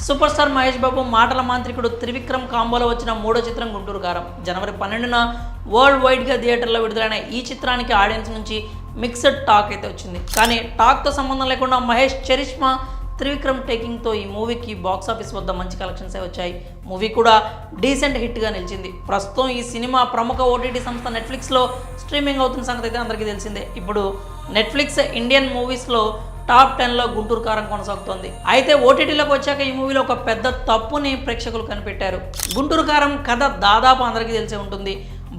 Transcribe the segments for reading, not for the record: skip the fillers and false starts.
Super star Mahesh Babu మాటల మాంత్రికుడు త్రివిక్రమ్ కాంబోలో వచ్చిన మూడో చిత్రం గుంటూరు కారం జనవరి 12న వరల్డ్ వైడ్గా థియేటర్లో విడుదలైన ఈ చిత్రానికి ఆడియన్స్ నుంచి మిక్స్డ్ టాక్ అయితే వచ్చింది. కానీ టాక్తో సంబంధం లేకుండా మహేష్ చరిష్మా త్రివిక్రమ్ టేకింగ్తో ఈ మూవీకి బాక్సాఫీస్ వద్ద మంచి కలెక్షన్స్ వచ్చాయి. మూవీ కూడా డీసెంట్ హిట్గా నిలిచింది. ప్రస్తుతం ఈ సినిమా ప్రముఖ ఓటీటీ సంస్థ నెట్ఫ్లిక్స్లో స్ట్రీమింగ్ అవుతున్న సంగతి అయితే అందరికీ తెలిసిందే. ఇప్పుడు నెట్ఫ్లిక్స్ ఇండియన్ మూవీస్లో టాప్ 10లో గుంటూరు కారం కొనసాగుతోంది. అయితే ఓటీటీలోకి వచ్చాక ఈ మూవీలో ఒక పెద్ద తప్పుని ప్రేక్షకులు కనిపెట్టారు. గుంటూరు కారం కథ దాదాపు అందరికీ తెలిసే ఉంటుంది.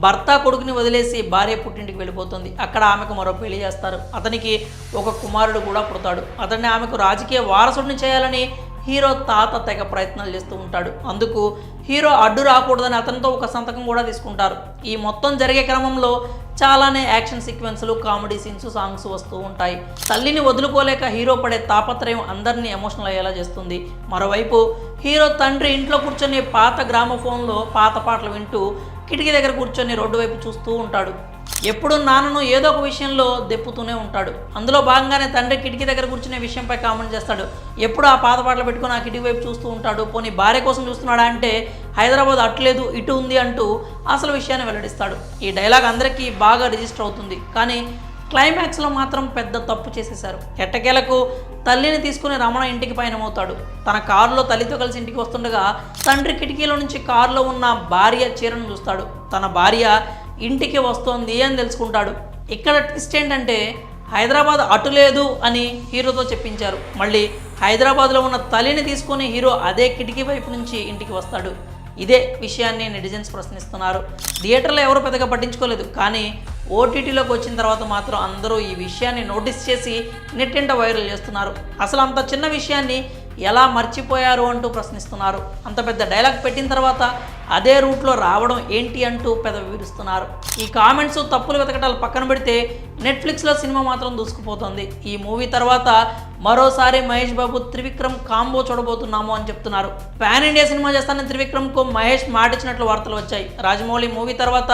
భర్త కొడుకుని వదిలేసి భార్య పుట్టింటికి వెళ్ళిపోతుంది. అక్కడ ఆమెకు మరో పెళ్లి చేస్తారు. అతనికి ఒక కుమారుడు కూడా పుడతాడు. అతన్ని ఆమెకు రాజకీయ వారసుడిని చేయాలని హీరో తాత తెగ ప్రయత్నాలు చేస్తూ ఉంటాడు. అందుకు హీరో అడ్డు రాకూడదని అతనితో ఒక సంతకం కూడా తీసుకుంటారు. ఈ మొత్తం జరిగే క్రమంలో చాలానే యాక్షన్ సీక్వెన్స్లు, కామెడీ సీన్స్, సాంగ్స్ వస్తూ ఉంటాయి. తల్లిని వదులుకోలేక హీరో పడే తాపత్రయం అందరినీ ఎమోషనల్ అయ్యేలా చేస్తుంది. మరోవైపు హీరో తండ్రి ఇంట్లో కూర్చొని పాత గ్రామోఫోన్లో పాత పాటలు వింటూ కిటికీ దగ్గర కూర్చొని రోడ్డు వైపు చూస్తూ ఉంటాడు. ఎప్పుడు నాన్నను ఏదో ఒక విషయంలో దెప్పుతూనే ఉంటాడు. అందులో భాగంగానే తండ్రి కిటికీ దగ్గర కూర్చునే విషయంపై కామెంట్ చేస్తాడు. ఎప్పుడు ఆ పాత పాటలు పెట్టుకుని ఆ కిటికీ వైపు చూస్తూ ఉంటాడు. పోనీ భార్య కోసం చూస్తున్నాడా అంటే హైదరాబాద్ అట్లేదు ఇటు ఉంది అంటూ అసలు విషయాన్ని వెల్లడిస్తాడు. ఈ డైలాగ్ అందరికీ బాగా రిజిస్టర్ అవుతుంది. కానీ క్లైమాక్స్లో మాత్రం పెద్ద తప్పు చేసేశారు. ఎట్టకేలకు తల్లిని తీసుకుని రమణ ఇంటికి పయనమవుతాడు. తన కారులో తల్లితో కలిసి ఇంటికి వస్తుండగా తండ్రి కిటికీలో నుంచి కారులో ఉన్న భార్య చీరను చూస్తాడు. తన భార్య ఇంటికి వస్తోంది అని తెలుసుకుంటాడు. ఇక్కడ ట్విస్ట్ ఏంటంటే హైదరాబాద్ అటు లేదు అని హీరోతో చెప్పించారు. మళ్ళీ హైదరాబాద్లో ఉన్న తల్లిని తీసుకొని హీరో అదే కిటికీ వైపు నుంచి ఇంటికి వస్తాడు. ఇదే విషయాన్ని నెటిజన్స్ ప్రశ్నిస్తున్నారు. థియేటర్లో ఎవరు పెద్దగా పట్టించుకోలేదు. కానీ ఓటీటీలోకి వచ్చిన తర్వాత మాత్రం అందరూ ఈ విషయాన్ని నోటీస్ చేసి నెట్టింట వైరల్ చేస్తున్నారు. అసలు అంత చిన్న విషయాన్ని ఎలా మర్చిపోయారు అంటూ ప్రశ్నిస్తున్నారు. అంత పెద్ద డైలాగ్ పెట్టిన తర్వాత అదే రూట్లో రావడం ఏంటి అంటూ పెదవి విరుస్తున్నారు. ఈ కామెంట్స్, తప్పులు వెతకటాలు పక్కన పెడితే నెట్ఫ్లిక్స్లో సినిమా మాత్రం దూసుకుపోతుంది. ఈ మూవీ తర్వాత మరోసారి మహేష్ బాబు త్రివిక్రమ్ కాంబో చూడబోతున్నాము అని చెప్తున్నారు. పాన్ ఇండియా సినిమా చేస్తానని త్రివిక్రమ్కు మహేష్ మాటిచ్చినట్లు వార్తలు వచ్చాయి. రాజమౌళి మూవీ తర్వాత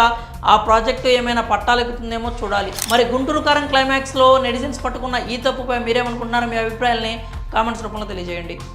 ఆ ప్రాజెక్టు ఏమైనా పట్టాలెక్కుతుందేమో చూడాలి. మరి గుంటూరు కారం క్లైమాక్స్లో నెటిజన్స్ పట్టుకున్న ఈ తప్పుపై మీరేమనుకుంటున్నారు? మీ అభిప్రాయాల్ని కామెంట్స్ రూపంలో తెలియజేయండి.